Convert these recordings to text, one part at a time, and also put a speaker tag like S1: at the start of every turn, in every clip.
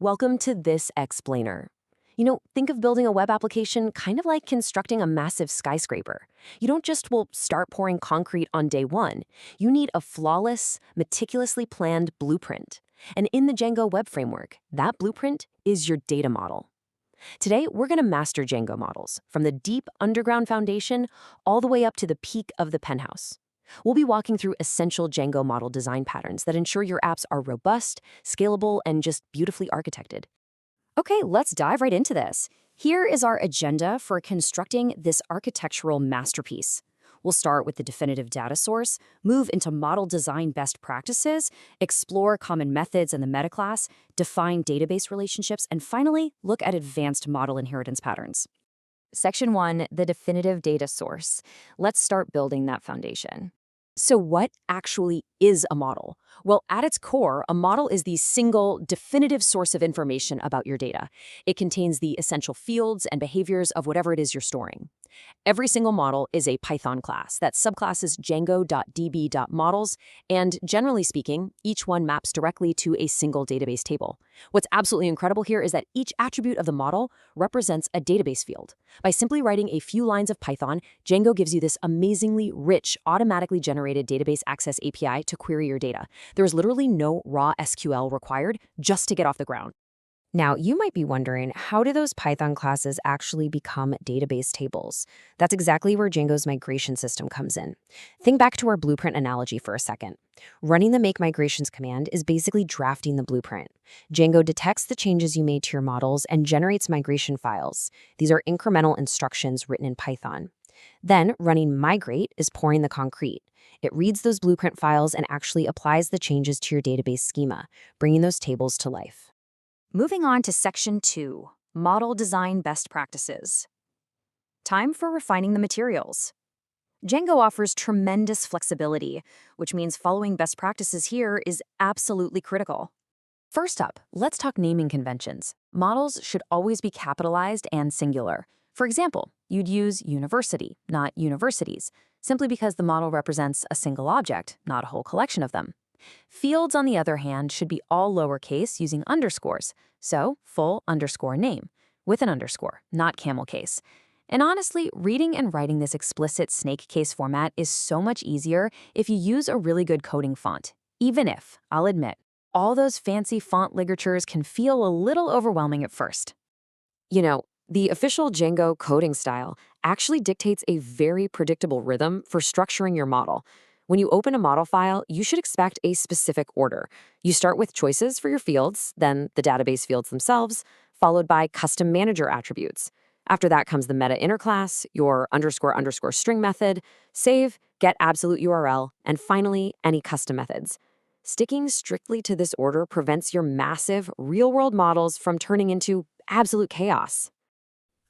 S1: Welcome to this explainer. Think of building a web application kind of like constructing a massive skyscraper. You don't just, start pouring concrete on day one. You need a flawless, meticulously planned blueprint. And in the Django web framework, that blueprint is your data model. Today, we're going to master Django models, from the deep underground foundation all the way up to the peak of the penthouse. We'll be walking through essential Django model design patterns that ensure your apps are robust, scalable, and just beautifully architected.
S2: Okay, let's dive right into this. Here is our agenda for constructing this architectural masterpiece. We'll start with the definitive data source, move into model design best practices, explore common methods in the meta class, define database relationships, and finally, look at advanced model inheritance patterns. Section 1, the definitive data source. Let's start building that foundation.
S1: So what actually is a model? Well, at its core, a model is the single, definitive source of information about your data. It contains the essential fields and behaviors of whatever it is you're storing. Every single model is a Python class that subclasses django.db.models, and generally speaking, each one maps directly to a single database table. What's absolutely incredible here is that each attribute of the model represents a database field. By simply writing a few lines of Python, Django gives you this amazingly rich, automatically generated database access API to query your data. There is literally no raw SQL required just to get off the ground.
S2: Now, you might be wondering, how do those Python classes actually become database tables? That's exactly where Django's migration system comes in. Think back to our blueprint analogy for a second. Running the make migrations command is basically drafting the blueprint. Django detects the changes you made to your models and generates migration files. These are incremental instructions written in Python. Then, running migrate is pouring the concrete. It reads those blueprint files and actually applies the changes to your database schema, bringing those tables to life. Moving on to Section 2, Model Design Best Practices. Time for refining the materials. Django offers tremendous flexibility, which means following best practices here is absolutely critical.
S1: First up, let's talk naming conventions. Models should always be capitalized and singular. For example, you'd use university, not universities, simply because the model represents a single object, not a whole collection of them. Fields, on the other hand, should be all lowercase using underscores, so full underscore name, with an underscore, not camel case. And honestly, reading and writing this explicit snake case format is so much easier if you use a really good coding font, even if, I'll admit, all those fancy font ligatures can feel a little overwhelming at first. The official Django coding style actually dictates a very predictable rhythm for structuring your model. When you open a model file, you should expect a specific order. You start with choices for your fields, then the database fields themselves, followed by custom manager attributes. After that comes the meta inner class, your underscore underscore string method, save, get absolute URL, and finally, any custom methods. Sticking strictly to this order prevents your massive, real-world models from turning into absolute chaos.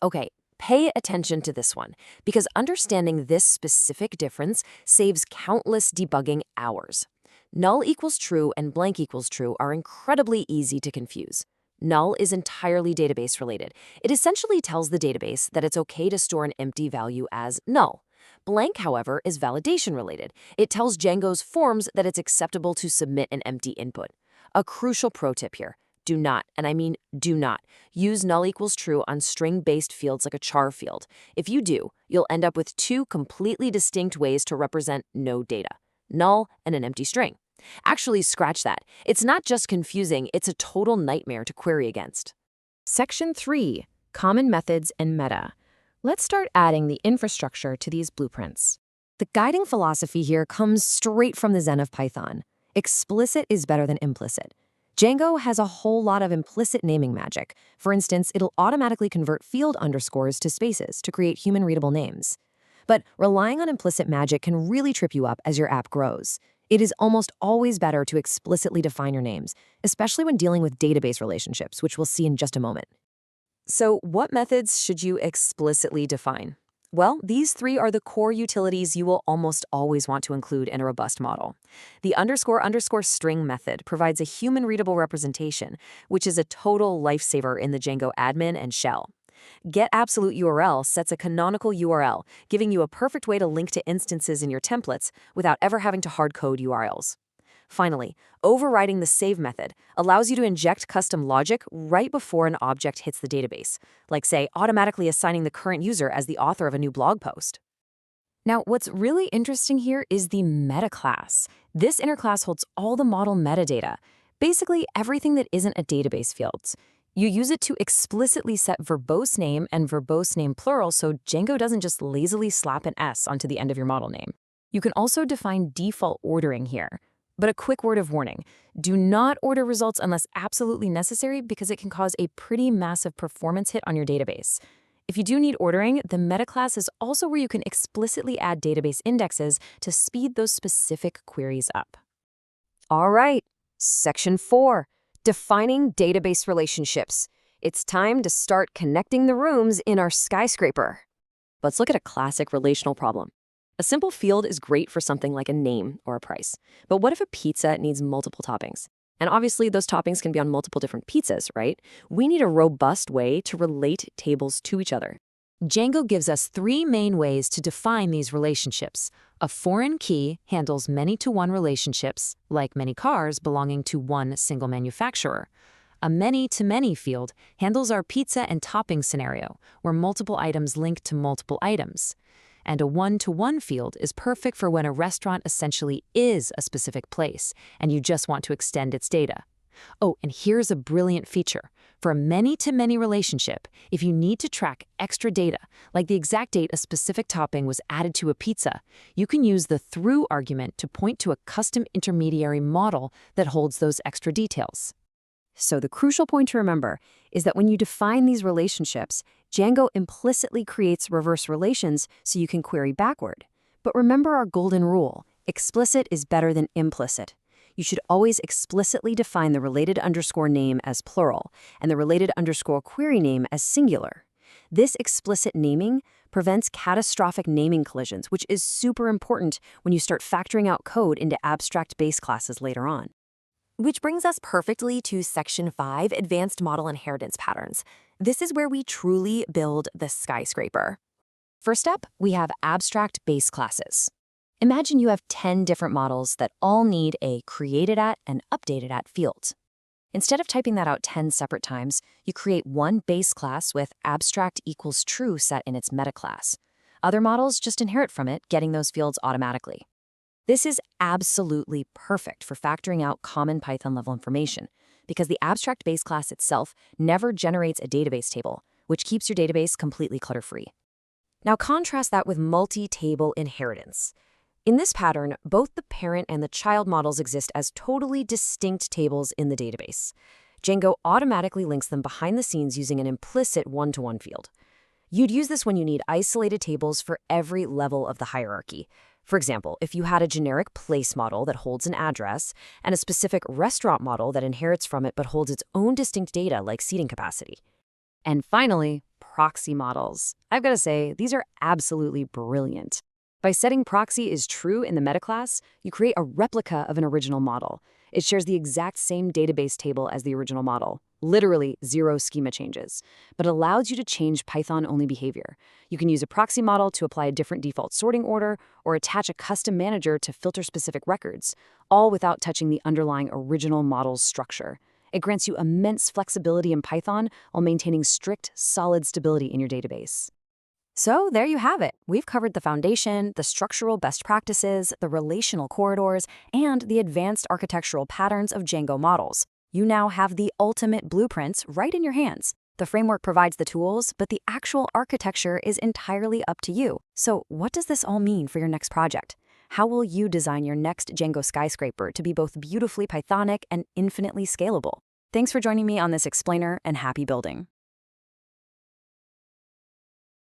S1: Okay, pay attention to this one, because understanding this specific difference saves countless debugging hours. Null equals true and blank equals true are incredibly easy to confuse. Null is entirely database related. It essentially tells the database that it's okay to store an empty value as null. Blank, however, is validation related. It tells Django's forms that it's acceptable to submit an empty input. A crucial pro tip here. Do not, and I mean do not, use null equals true on string-based fields like a char field. If you do, you'll end up with two completely distinct ways to represent no data, null and an empty string. Actually, scratch that. It's not just confusing, it's a total nightmare to query against. Section 3, Common Methods and Meta. Let's start adding the infrastructure to these blueprints. The guiding philosophy here comes straight from the Zen of Python. Explicit is better than implicit. Django has a whole lot of implicit naming magic. For instance, it'll automatically convert field underscores to spaces to create human-readable names. But relying on implicit magic can really trip you up as your app grows. It is almost always better to explicitly define your names, especially when dealing with database relationships, which we'll see in just a moment. So, what methods should you explicitly define? Well, these three are the core utilities you will almost always want to include in a robust model. The underscore underscore string method provides a human-readable representation, which is a total lifesaver in the Django admin and shell. Get absolute URL sets a canonical URL, giving you a perfect way to link to instances in your templates without ever having to hard code URLs. Finally, overriding the save method allows you to inject custom logic right before an object hits the database, like, say, automatically assigning the current user as the author of a new blog post. Now, what's really interesting here is the meta class. This inner class holds all the model metadata, basically everything that isn't a database fields. You use it to explicitly set verbose name and verbose name plural so Django doesn't just lazily slap an S onto the end of your model name. You can also define default ordering here. But a quick word of warning, do not order results unless absolutely necessary because it can cause a pretty massive performance hit on your database. If you do need ordering, the meta class is also where you can explicitly add database indexes to speed those specific queries up.
S2: All right, Section 4, defining database relationships. It's time to start connecting the rooms in our skyscraper.
S1: Let's look at a classic relational problem. A simple field is great for something like a name or a price. But what if a pizza needs multiple toppings? And obviously, those toppings can be on multiple different pizzas, right? We need a robust way to relate tables to each other. Django gives us 3 main ways to define these relationships. A foreign key handles many-to-one relationships, like many cars belonging to one single manufacturer. A many-to-many field handles our pizza and topping scenario, where multiple items link to multiple items. And a one-to-one field is perfect for when a restaurant essentially is a specific place, and you just want to extend its data. Oh, and here's a brilliant feature. For a many-to-many relationship, if you need to track extra data, like the exact date a specific topping was added to a pizza, you can use the through argument to point to a custom intermediary model that holds those extra details.
S2: So the crucial point to remember is that when you define these relationships, Django implicitly creates reverse relations so you can query backward. But remember our golden rule, explicit is better than implicit. You should always explicitly define the related underscore name as plural and the related underscore query name as singular. This explicit naming prevents catastrophic naming collisions, which is super important when you start factoring out code into abstract base classes later on.
S1: Which brings us perfectly to Section 5, Advanced Model Inheritance Patterns. This is where we truly build the skyscraper. First up, we have abstract base classes. Imagine you have 10 different models that all need a created at and updated at field. Instead of typing that out 10 separate times, you create one base class with abstract equals true set in its meta class. Other models just inherit from it, getting those fields automatically. This is absolutely perfect for factoring out common Python-level information because the abstract base class itself never generates a database table, which keeps your database completely clutter-free. Now contrast that with multi-table inheritance. In this pattern, both the parent and the child models exist as totally distinct tables in the database. Django automatically links them behind the scenes using an implicit one-to-one field. You'd use this when you need isolated tables for every level of the hierarchy. For example, if you had a generic place model that holds an address and a specific restaurant model that inherits from it but holds its own distinct data like seating capacity. And finally, proxy models. I've got to say, these are absolutely brilliant. By setting proxy is true in the meta class, you create a replica of an original model. It shares the exact same database table as the original model. Literally 0 schema changes, but allows you to change Python-only behavior. You can use a proxy model to apply a different default sorting order or attach a custom manager to filter specific records, all without touching the underlying original model's structure. It grants you immense flexibility in Python while maintaining strict, solid stability in your database. So there you have it. We've covered the foundation, the structural best practices, the relational corridors, and the advanced architectural patterns of Django models. You now have the ultimate blueprints right in your hands. The framework provides the tools, but the actual architecture is entirely up to you. So what does this all mean for your next project? How will you design your next Django skyscraper to be both beautifully Pythonic and infinitely scalable? Thanks for joining me on this explainer, and happy building.